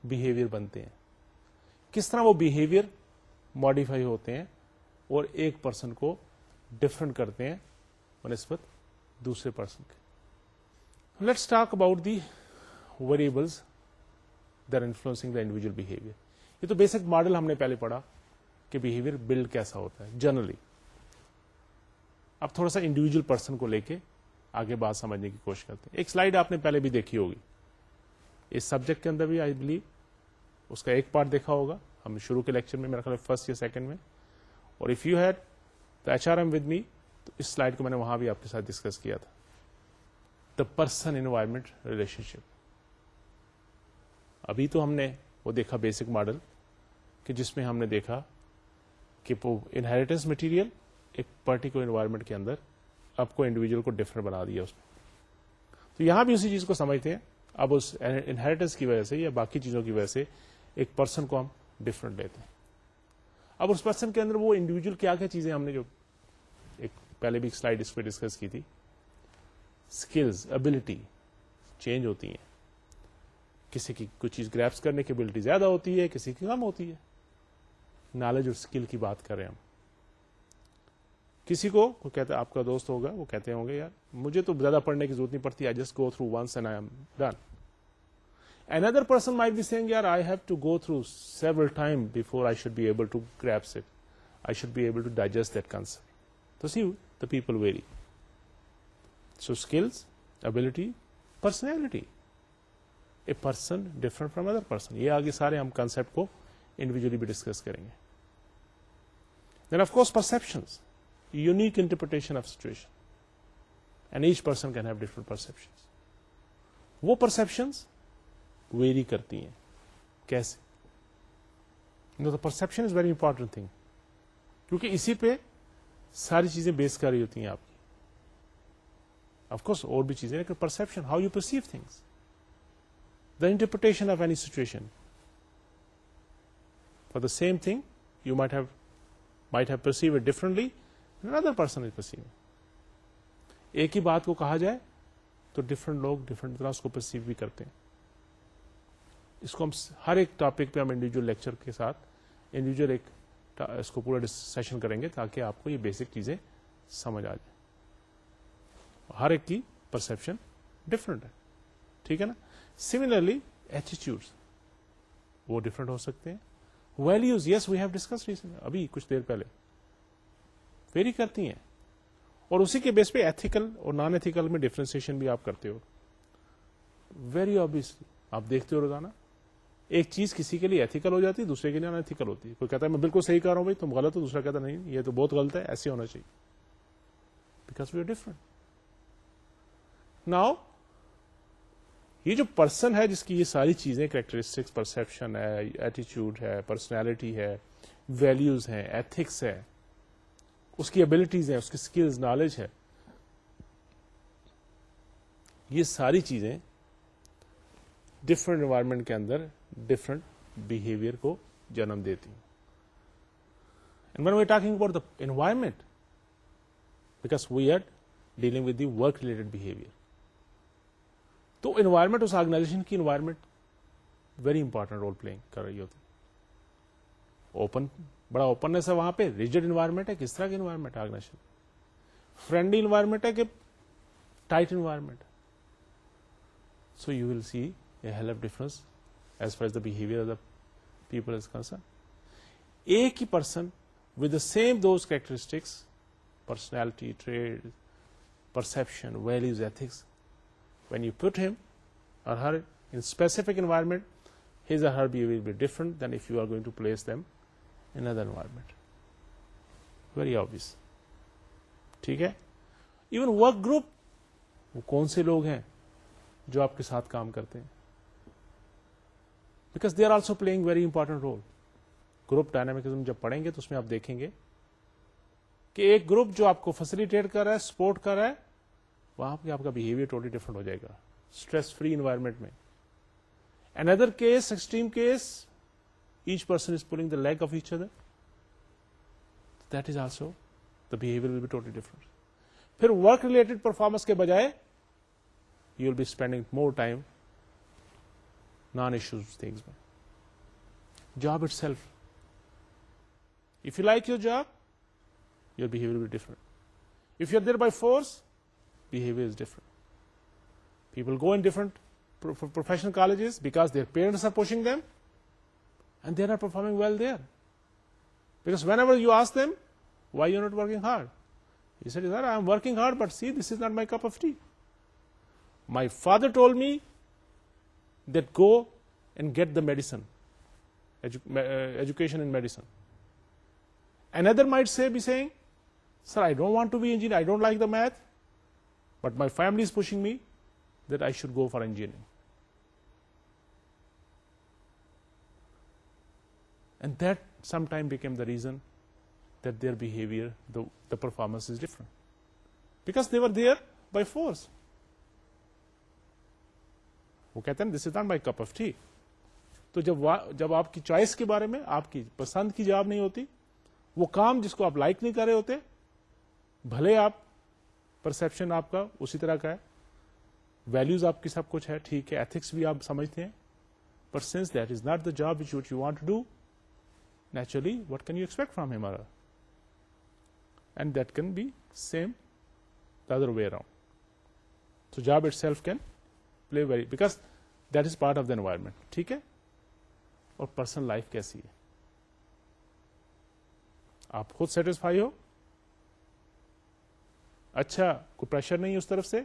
بہیویئر بنتے ہیں, کس طرح وہ بہیویئر ماڈیفائی ہوتے ہیں اور ایک پرسن کو ڈفرنٹ کرتے ہیں بنسبت دوسرے پرسن کے. Let's talk about the variables that are influencing the individual behaviour. یہ تو بیسک ماڈل ہم نے پہلے پڑھا کہ بہیویئر بلڈ کیسا ہوتا ہے جنرلی. اب تھوڑا سا انڈیویجل پرسن کو لے کے آگے بات سمجھنے کی کوشش کرتے ہیں. ایک سلائیڈ آپ نے پہلے بھی دیکھی ہوگی, اس سبجیکٹ کے اندر بھی آئی بلیو اس کا ایک پارٹ دیکھا ہوگا ہم شروع کے لیکچر میں, میرا خیال فرسٹ یا سیکنڈ میں. اور if you had the HRM with me, تو اس سلائڈ کو میں نے وہاں بھی آپ کے ساتھ ڈسکس کیا تھا. دا پرسن انوائرمنٹ ریلیشن شپ. ابھی تو ہم نے وہ دیکھا بیسک ماڈل کہ جس میں ہم نے دیکھا کہ انہیریٹنس مٹیریل ایک پرٹیکولر انوائرمنٹ کے اندر آپ کو انڈیویجل کو ڈفرنٹ بنا دیا اس نے. تو یہاں بھی اسی چیز کو سمجھتے ہیں. اب اس انہیریٹنس کی وجہ سے یا باقی چیزوں کی وجہ سے ایک پرسن کو ہم ڈفرنٹ لیتے ہیں. اب اس پرسن کے اندر وہ انڈیویجل کیا کیا چیزیں ہم نے جو ایک پہلے بھی سلائڈ اس پہ ڈسکس کی تھی, اسکلز ابلٹی چینج ہوتی ہیں. کسی کی کوئی چیز گریپس کرنے کی ابلٹی زیادہ ہوتی ہے, کسی کی کم ہوتی ہے. نالج اور اسکل کی بات کر رہے ہیں ہم. کسی کو کہتا ہے, آپ کا دوست ہوگا, وہ کہتے ہوں گے یار مجھے تو زیادہ پڑھنے کی ضرورت نہیں پڑتی, I just go through once and I am done. Another person might be saying, "Yaar, I have to go through several times before I should be able to grasp it. I should be able to digest that concept." So see, the people vary. So skills, ability, personality. A person different from other person. یہ آگے سارے ہم concept کو individually بھی discuss کریں گے. Then of course perceptions, unique interpretation of situation. And each person can have different perceptions. وہ perceptions very کرتی ہیں. کیسے؟ Perception is very important thing, کیونکہ اسی پہ ساری چیزیں بیس کر رہی ہوتی ہیں آپ کی. آف کورس اور بھی چیزیں, لیکن perception, how you perceive things, the interpretation of any situation. For the same thing you might have perceive it differently, another person is perceiving. ایک ہی بات کو کہا جائے تو ڈفرنٹ لوگ ڈفرنٹ طرح اس کو پرسیو بھی کرتے ہیں. اس کو ہم ہر ایک ٹاپک پہ ہم انڈیویجل لیکچر کے ساتھ انڈیویجل ایک اس کو پورا سیشن کریں گے تاکہ آپ کو یہ بیسک چیزیں سمجھ آ جائیں. ہر ایک کی پرسپشن ڈفرنٹ ہے, ٹھیک ہے نا. سملرلی ایٹیٹیوڈس وہ ڈفرنٹ ہو سکتے ہیں. Values, yes we have discuss ابھی کچھ دیر پہلے, ویری کرتی ہیں. اور اسی کے بیس پہ ایتھیکل اور نان ایتھیکل میں ڈفرینسیشن بھی آپ کرتے ہو. ویری آبویسلی آپ دیکھتے ہو روزانہ ایک چیز کسی کے لیے ایتھیکل ہو جاتی ہے, دوسرے کے لیے ان ایتھیکل ہوتی ہے. کوئی کہتا ہے میں بالکل صحیح کر رہا ہوں بھائی, تم غلط ہو, دوسرا کہتا ہے نہیں یہ تو بہت غلط ہے, ایسے ہونا چاہیے, because we are different. Now یہ جو پرسن ہے جس کی یہ ساری چیزیں کریکٹرسٹکس, پرسپشن ہے, ایٹیچیوڈ ہے, پرسنالٹی ہے, ویلیوز ہیں, ایتھکس ہے, اس کی ابلٹیز ہیں, اس کی اسکلز, نالج ہے, یہ ساری چیزیں ڈفرنٹ انوائرمنٹ کے اندر ڈفرنٹ بہیویئر کو جنم دیتی ہیں. And when we are talking about the environment, because we are dealing with the work related behavior, تو انوائرمنٹ اس آرگنائزیشن کی environment very important role play کر رہی ہوتی. اوپن, بڑا اوپننس ہے وہاں پہ, ریجڈ انوائرمنٹ ہے, کس طرح کی انوائرمنٹ ہے آرگنائزیشن, فرینڈلی انوائرمنٹ ہے کہ tight environment. So you will see a hell of difference as far as the behaviour of the people is concern. ایک ہی person with the same those characteristics, personality, trait, perception, values, ethics, when you put him or her in specific environment, his or her behavior will be different than if you are going to place them in another environment. Very obvious. ٹھیک ہے. Even work group, وہ کون سے لوگ ہیں جو آپ کے ساتھ کام کرتے ہیں, because they are also playing very important role. Group dynamism جب پڑھیں گے تو اس میں آپ دیکھیں گے کہ ایک گروپ جو آپ کو فیسیلیٹیٹ کر رہا ہے, سپورٹ کر رہا ہے, وہاں پہ آپ کا بہیویئر ٹوٹلی ڈفرنٹ ہو جائے گا اسٹریس فری انوائرمنٹ میں. Another case, extreme case, each person is pulling the leg of each other. That is also, the behavior will be totally different. پھر ورک ریلیٹڈ پرفارمنس کے بجائے you will be spending more time non-issues things میں. Job itself. If you like your job, your behavior will be different. If you're there by force, behavior is different. People go in different professional colleges because their parents are pushing them and they are not performing well there. Because whenever you ask them, why you're not working hard? He said, sir, I'm working hard, but see, this is not my cup of tea. My father told me that go and get the medicine, education in medicine. Another might be saying, sir, I don't want to be engineer, I don't like the math, but my family is pushing me that I should go for engineering. And that sometime became the reason that their behavior, the performance is different. Because they were there by force. وہ کہتے ہیں this is not my cup of tea. تو جب آپ کی choice کے بارے میں, آپ کی پسند کی جاب نہیں ہوتی, وہ کام جس کو آپ لائک نہیں کر رہے ہوتے, بھلے آپ پرسپشن آپ کا اسی طرح کا ہے, ویلیوز آپ کی سب کچھ ہے, ٹھیک ہے, ایتھکس بھی آپ سمجھتے ہیں, but sense that is not the job which you want to do, naturally what can you expect from him, and that can be same the other way around. So job itself can play very, because that is part of the environment. ٹھیک ہے. اور personal life کیسی ہے, آپ خود satisfy ہو, اچھا کوئی pressure نہیں اس طرف سے,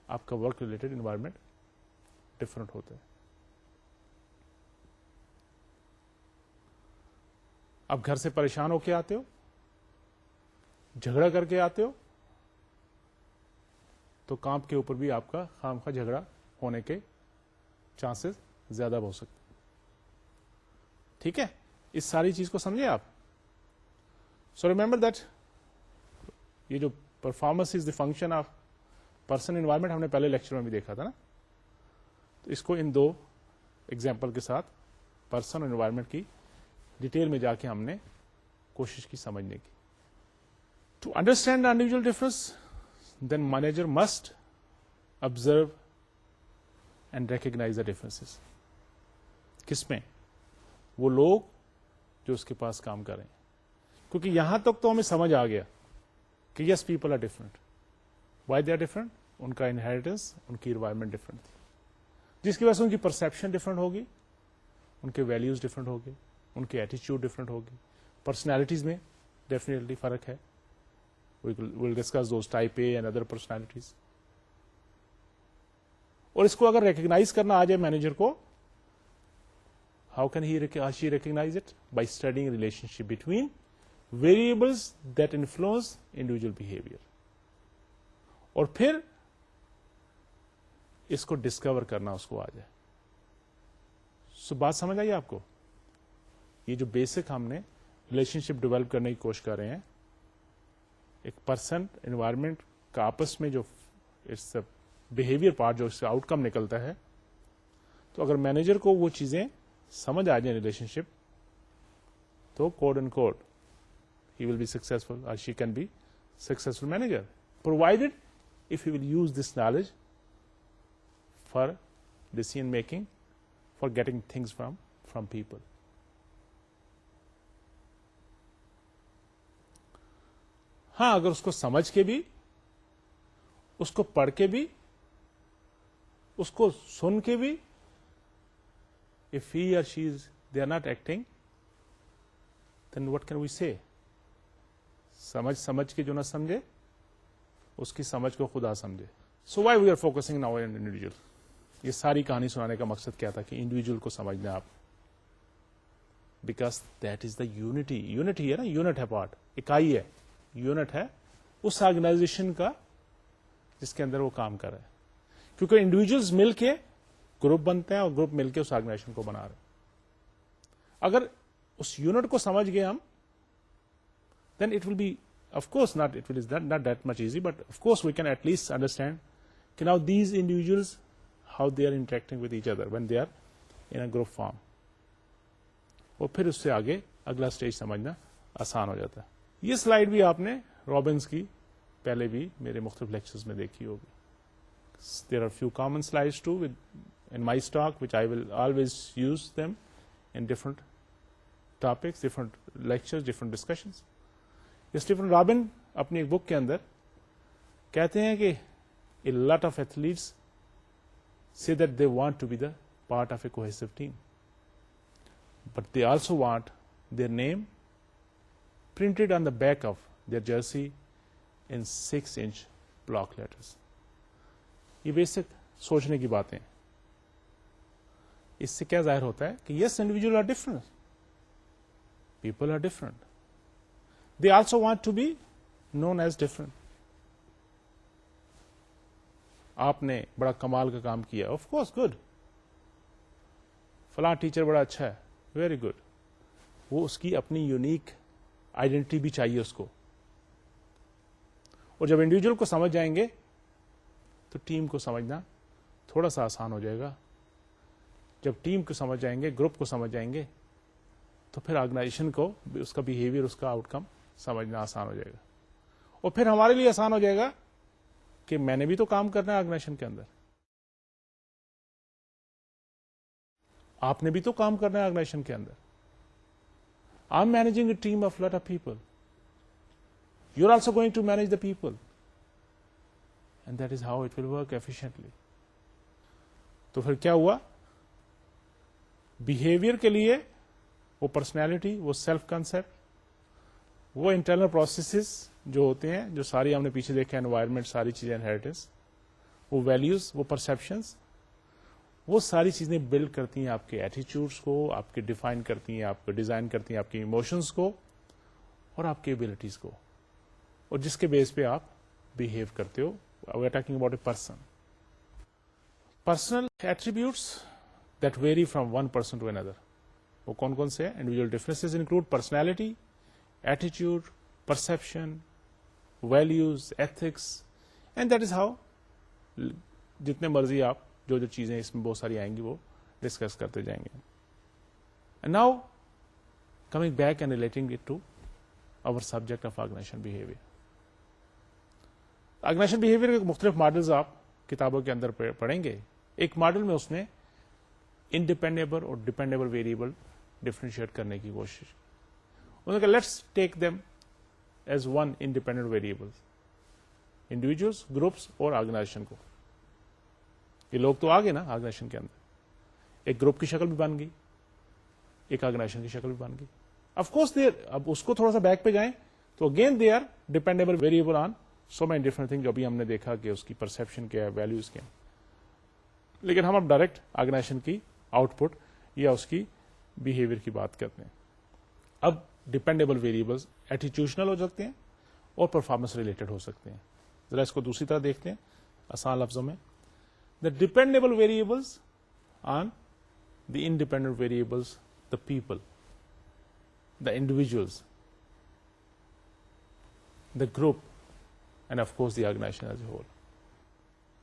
آپ کا ورک ریلیٹڈ انوائرمنٹ ڈفرنٹ ہوتا ہے. آپ گھر سے پریشان ہو کے آتے ہو, جھگڑا کر کے آتے ہو, تو کام کے اوپر بھی آپ کا خام خواہ جھگڑا ہونے کے چانسز زیادہ ہو سکتے. ٹھیک ہے, اس ساری چیز کو سمجھے آپ. سو ریمبر دیٹ یہ جو performance is the function of person environment, ہم نے پہلے لیکچر میں بھی دیکھا تھا نا, تو اس کو ان دو ایگزامپل کے ساتھ پرسن اور انوائرمنٹ کی ڈیٹیل میں جا کے ہم نے کوشش کی سمجھنے کی. To understand the individual difference, then manager must observe and recognize the differences. کس میں؟ وہ لوگ جو اس کے پاس کام کر رہے ہیں, کیونکہ یہاں تک تو ہمیں سمجھ آ گیا کہ yes people are different. Why they are different? ان کا انہیریٹنس, ان کی انوائرمنٹ ڈفرنٹ تھی, جس کی وجہ سے ان کی پرسپشن ڈفرنٹ ہوگی, ان کے ویلیوز ڈفرنٹ ہوگی, ان کی ایٹیچیوڈ ڈفرنٹ ہوگی, پرسنالٹیز میں ڈیفینیٹلی فرق ہے. We'll discuss those type A and other personalities. اور اس کو اگر ریکگنائز کرنا آ جائے مینیجر کو, How can he or she recognize it? By studying relationship between variables that influence individual behavior. اور پھر اس کو ڈسکور کرنا اس کو آ جائے. سو بات سمجھ آئی آپ کو؟ یہ جو بیسک ہم نے ریلیشن شپ ڈیولپ کرنے کی کوشش کر رہے ہیں, ایک پرسن انوائرمنٹ کا آپس میں جو بہیویئر پارٹ جو اس سے آؤٹ کم نکلتا ہے, تو اگر مینیجر کو وہ چیزیں سمجھ آ جائیں ریلیشن شپ, تو could and could he will be successful اور she can be successful manager, provided if he will use this knowledge for decision making, for getting things from people. ہاں, اگر اس کو سمجھ کے بھی, اس کو پڑھ کے بھی, اس کو سن کے بھی, if he or she they are not acting, then what can we say? سمجھ کے جو نہ سمجھے اس کی سمجھ کو خدا سمجھے. So why we are focusing now on individual. یہ ساری کہانی سنانے کا مقصد کیا تھا کہ انڈیویجل کو سمجھنا آپ, because that is the unity. Unity ہے نا, یونٹ ہے پارٹ, اکائی ہے, یونٹ ہے اس آرگنائزیشن کا جس کے اندر وہ کام کر رہا ہے. کیونکہ انڈیویجلز مل کے گروپ بنتے ہیں اور گروپ مل کے اس آرگنائزیشن کو بنا رہے ہیں. اگر اس یونٹ کو سمجھ گئے ہم, then it will be, of course not, it is not that much easy, but of course we can at least understand کہ now these individuals how they are interacting with each other when they are in a group form. اور پھر اس سے آگے اگلا stage سمجھنا آسان ہو جاتا ہے. یہ سلائیڈ بھی آپ نے رابنس کی پہلے بھی میرے مختلف لیکچرز میں دیکھی ہوگی. There are few common slides too in my talk which I will always use them in different topics, different lectures, different discussions. Stephen Robin اپنی ایک بک کے اندر کہتے ہیں کہ a lot of athletes say that they want to be the part of a cohesive team, but they also want their name printed on the back of their jersey in 6-inch block letters. یہ basic سوچنے کی باتیں. اس سے کیا ظاہر ہوتا ہے کہ yes, individuals are different, people are different, they also want to be known as different. آپ نے بڑا کمال کا کام کیا, آف کورس گڈ, فلاں ٹیچر بڑا اچھا ہے, ویری گڈ. وہ اس کی اپنی یونیک آئیڈینٹی بھی چاہیے اس کو. اور جب انڈیویجل کو سمجھ جائیں گے تو ٹیم کو سمجھنا تھوڑا سا آسان ہو جائے گا. جب ٹیم کو سمجھ جائیں گے, گروپ کو سمجھ جائیں گے, تو پھر آرگنائزیشن کو اس کا بہیویئر, اس کا آؤٹ کم سمجھنا آسان ہو جائے گا. اور پھر ہمارے لیے آسان ہو جائے گا کہ میں نے بھی تو کام کرنا ہے آرگنائزیشن کے اندر, آپ نے بھی تو کام کرنا ہے آرگنائزیشن کے اندر. I am managing a team of lot of people, you are also going to manage the people, and that is how it will work efficiently. تو پھر کیا ہوا, بہیویئر کے لیے وہ پرسنالٹی, وہ سیلف کنسپٹ, وہ انٹرنل پروسیسز جو ہوتے ہیں, جو ساری ہم نے پیچھے دیکھا, انوائرمنٹ, ساری چیزیں, انہیریٹنس, وہ ویلیوز, وہ پرسپشنز, وہ ساری چیزیں بلڈ کرتی ہیں آپ کے ایٹیچیوڈس کو, آپ کے ڈیفائن کرتی ہیں, آپ کو ڈیزائن کرتی ہیں آپ کے ایموشنس کو اور آپ کی ایبلٹیز کو, اور جس کے بیس پہ آپ بہیو کرتے ہو. We are talking about a person. Personal attributes that vary from one person to another, وہ کون کون سے ہیں؟ انڈیویجول ڈفرینسز انکلوڈ پرسنالٹی, ایٹیچیوڈ, perception, values, ethics, and that is how جتنے مرضی آپ جو چیزیں اس میں بہت ساری آئیں گی وہ ڈسکس کرتے جائیں گے. And now coming back and relating it to our subject of organization behaviour. Organization behaviour کے مختلف ماڈلز آپ کتابوں کے اندر پڑھیں گے. ایک ماڈل میں اس نے انڈیپینڈیبل اور ڈیپینڈیبل ویریبل ڈفرینشیٹ کرنے کی کوشش. انہوں نے کہا let's take them as one independent variable, individuals, groups اور آرگنائزیشن کو. یہ لوگ تو آ گئے نا آرگنائزیشن کے اندر, ایک گروپ کی شکل بھی بن گئی, ایک آرگنائزیشن کی شکل بھی بن گئی. آف کورس دیر, اب اس کو تھوڑا سا بیک پہ جائیں تو again they are dependable variable on so many different thing, جو ابھی ہم نے دیکھا کہ اس کی پرسپشن کیا ہے, ویلوز کیا ہے. لیکن ہم اب ڈائریکٹ آرگنائزیشن کی آؤٹ پٹ یا اس کی بیہیویئر کی بات کرتے ہیں. اب ڈپینڈیبل ویریبلس ایٹیٹیوشنل ہو سکتے ہیں اور پرفارمنس ریلیٹڈ ہو سکتے ہیں. ذرا اس کو دوسری طرح دیکھتے ہیں آسان لفظوں میں. The dependable variables on the independent variables, the people, the individuals, the group, and of course the organisation as a whole.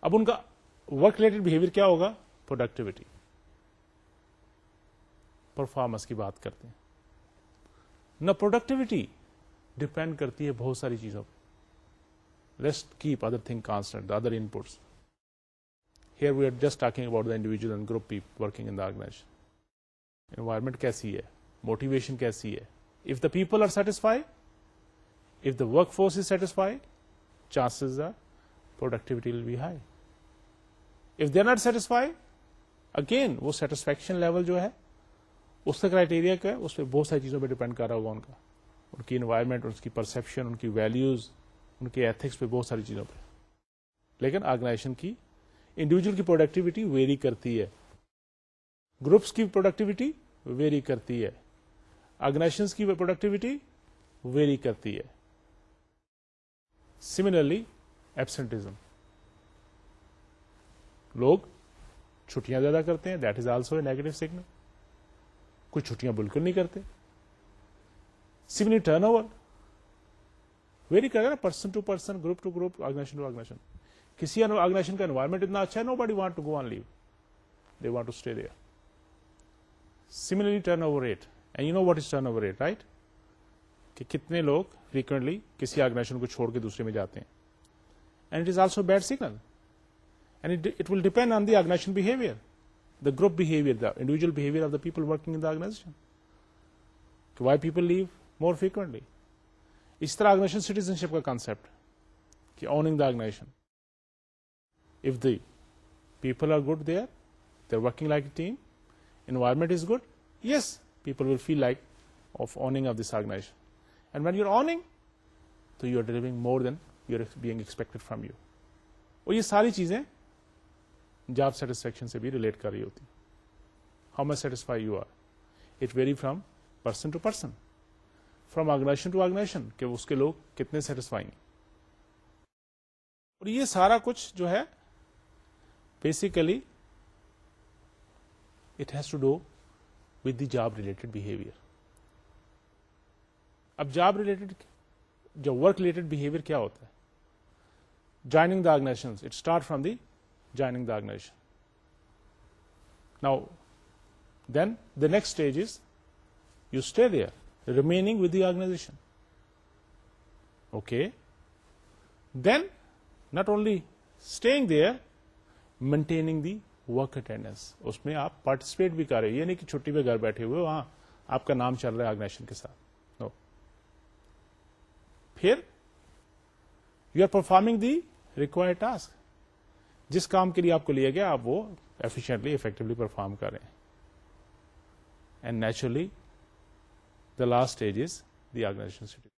اب ان کا ورک ریلیٹڈ بہیویئر کیا ہوگا؟ پروڈکٹیوٹی, پرفارمنس کی بات کرتے ہیں. نہ پروڈکٹیوٹی ڈپینڈ کرتی ہے بہت ساری چیزوں پہ. Let's keep other thing constant, other inputs. Here we are just talking about the individual and group people working in the organization. Environment کیسی ہے, موٹیویشن کیسی ہے. If the people are satisfy, if the work force is satisfy, chances are productivity will be high. If they are not satisfied, again وہ satisfaction level جو ہے اس کا criteria کیا ہے, اس پہ بہت ساری چیزوں پہ ڈیپینڈ کر رہا ہوگا. ان کی انوائرمنٹ, ان کی پرسپشن, ان کی ویلیوز, ان کے ایتھکس پہ, بہت ساری چیزوں پہ. لیکن آرگنائزیشن کی انڈیویجل کی پروڈکٹیوٹی ویری کرتی ہے, گروپس کی پروڈکٹیوٹی ویری کرتی ہے, آرگنائزیشنز کی پروڈکٹیوٹی ویری کرتی ہے. سملرلی ایبسنٹزم, لوگ چھٹیاں زیادہ کرتے ہیں, that is also a negative signal. کچھ چھٹیاں بالکل نہیں کرتے. سملرلی ٹرن اوور ویری کرے گا, person to person, group to group, organisation to organisation. کسی آرگنائزیشن کا انوائرمنٹ اتنا اچھا ہے, nobody want to go on leave, they want to stay there. Similarly turnover rate, and you know what is turnover rate, right, کہ کتنے لوگ frequently کسی organization کو چھوڑ کے دوسرے میں جاتے ہیں. And it is also bad signal, and it will depend on the organisation behaviour, the group behaviour, the individual behaviour of the people working in the organisation. Why people leave more frequently. اس طرح organisation citizenship کا concept کہ owning the organisation. If the people are good there, they are working like a team, environment is good, yes, people will feel like of owning of this organization. And when you're owning, so you're delivering more than you're being expected from you. اور یہ ساری چیزیں job satisfaction سے بھی relate کر رہی ہوتی. How much satisfied you are, it vary from person to person, from organization to organization, کہ اس کے لوگ کتنے سیٹسفائی ہیں. اور یہ سارا کچھ جو ہے basically it has to do with the job related behavior. اب جاب ریلیٹڈ جو ورک ریلیٹڈ بہیویئر کیا ہوتا ہے؟ Joining the organisation, it start from the joining the organisation. Now then the next stage is you stay there, remaining with the organisation. Okay, then not only staying there, maintaining the work attendance. اس میں آپ participate بھی کر رہے ہو, یہ نہیں کہ چھٹی پہ گھر بیٹھے ہوئے, وہاں آپ کا نام چل رہا ہے آرگنائزیشن کے ساتھ. نو. پھر you are performing the required task. جس کام کے لیے آپ کو لیا گیا آپ وہ ایفیشینٹلی افیکٹولی پرفارم کر رہے ہیں. And naturally the last stage is the organisation city.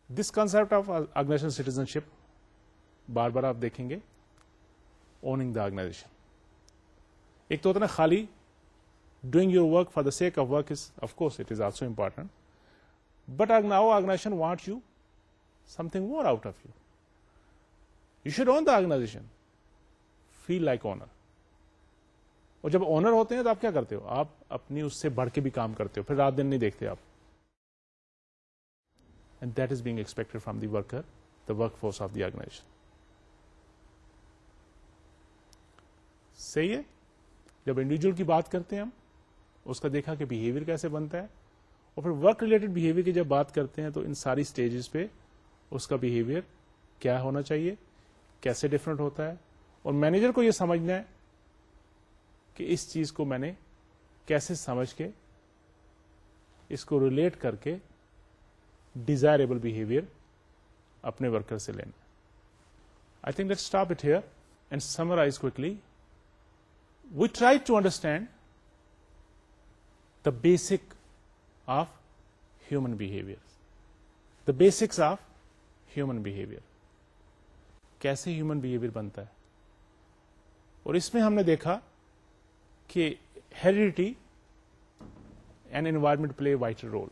This concept of organisation citizenship بار بار آپ دیکھیں گے. اوننگ دا آرگنائزیشن, ایک تو ہوتا نا خالی doing your work for the sake of work, is of course it is also important, but now organization want you something more out of you. You should own the organization, feel like owner. اور جب owner ہوتے ہیں تو آپ کیا کرتے ہو, آپ اپنی اس سے بڑھ کے بھی کام کرتے ہو, پھر رات دن نہیں دیکھتے آپ. And that is being expected from the worker, the work force of the organization. صحیح ہے. جب انڈیویجل کی بات کرتے ہیں ہم, اس کا دیکھا کہ بہیویئر کیسے بنتا ہے, اور پھر ورک ریلیٹڈ بہیویئر کی جب بات کرتے ہیں تو ان ساری سٹیجز پہ اس کا بہیویئر کیا ہونا چاہیے, کیسے ڈفرنٹ ہوتا ہے. اور مینیجر کو یہ سمجھنا ہے کہ اس چیز کو میں نے کیسے سمجھ کے اس کو ریلیٹ کر کے ڈیزائربل بہیویئر اپنے ورکر سے لینا. I think let's stop it here and summarize quickly. We try to understand the basic of human behavior. The basics of human behavior. کیسے human behavior بنتا ہے. اور اس میں ہم نے دیکھا کہ heredity and environment play a vital role.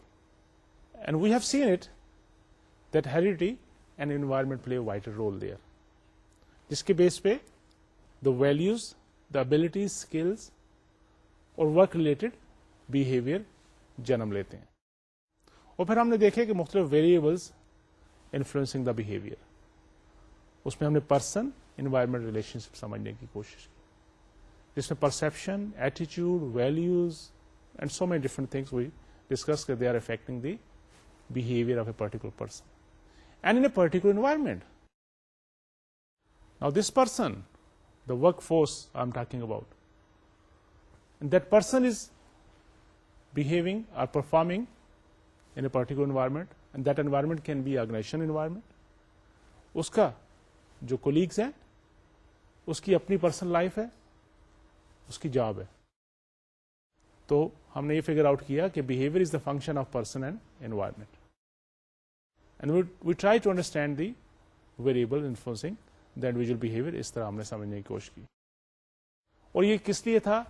And we have seen it that heredity and environment play a vital role there. جس کے بیس پہ the values, the abilities, skills اور work related behavior جنم لیتے ہیں. اور پھر ہم نے دیکھے کہ مختلف ویریبلس انفلوئنسنگ دا بہیویئر. اس میں ہم نے پرسن انوائرمنٹ ریلیشن شپ سمجھنے کی کوشش کی, جس میں پرسپشن, ایٹیچیوڈ, values and so many different things we discuss کہ they are affecting the behaviour of a particular person and in a particular environment. Now this person, the workforce I'm talking about, and that person is behaving or performing in a particular environment, and that environment can be organization environment. اس کا جو colleagues ہیں اس کی اپنی personal life ہے, اس کی job ہے. تو ہم نے یہ فگر آؤٹ کیا کہ behavior is the function of person and environment. And we try to understand the variable influencing the individual behavior. اس طرح ہم نے سمجھنے کی کوشش کی. اور یہ کس لیے تھا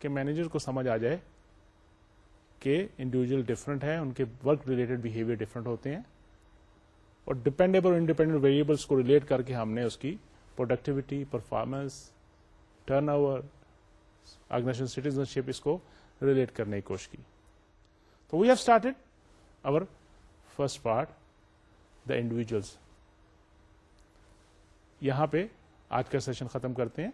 کہ مینیجر کو سمجھ آ جائے کہ انڈیویجل ڈفرنٹ ہے, ان کے ورک ریلیٹڈ بہیویئر ڈفرنٹ ہوتے ہیں, اور ڈپینڈیبل اور انڈیپینڈنٹ ویریبلس کو ریلیٹ کر کے ہم نے اس کی productivity, performance, turnover, organisation citizenship اس کو ریلیٹ کرنے کی کوشش کی. تو we have started our first part the individuals. یہاں پہ آج کا سیشن ختم کرتے ہیں.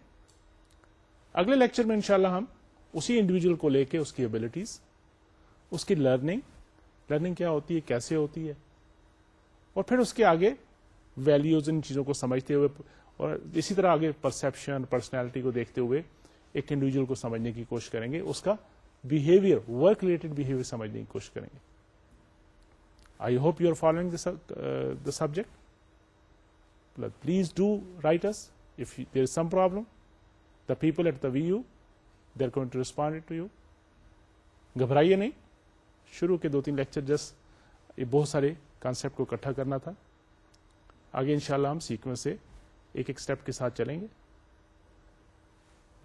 اگلے لیکچر میں انشاءاللہ ہم اسی انڈیویجل کو لے کے اس کی ایبلٹیز, اس کی لرننگ کیا ہوتی ہے, کیسے ہوتی ہے, اور پھر اس کے آگے ویلیوز, ان چیزوں کو سمجھتے ہوئے, اور اسی طرح آگے پرسپشن, پرسنالٹی کو دیکھتے ہوئے ایک انڈیویجل کو سمجھنے کی کوشش کریں گے, اس کا بہیویئر, ورک ریلیٹڈ بہیویئر سمجھنے کی کوشش کریں گے. I hope you are following the subject. Please do write us if there is some problem. The people at the VU, they are going to respond it to you. گھبرائیے نہیں, شروع کے 2-3 lecture just یہ بہت سارے concept کو اکٹھا کرنا تھا. آگے انشاءاللہ ہم سیکوینس سے ایک ایک اسٹیپ کے ساتھ چلیں گے.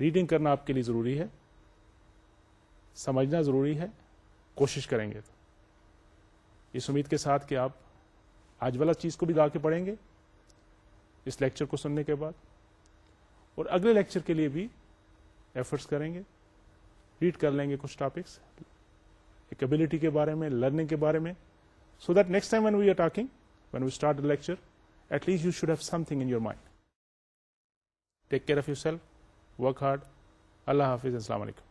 ریڈنگ کرنا آپ کے لیے ضروری ہے, سمجھنا ضروری ہے, کوشش کریں گے تو اس امید کے ساتھ کہ آپ آج والا چیز کو بھی لا کے پڑھیں گے اس لیکچر کو سننے کے بعد, اور اگلے لیکچر کے لیے بھی ایفرٹس کریں گے, ریڈ کر لیں گے کچھ ٹاپکس ایک ایبلٹی کے بارے میں, لرننگ کے بارے میں, so that next time when we are talking, when we start the lecture, at least you should have something in your mind. Take care of yourself, work hard. Allah Hafiz and Assalamu Alaikum.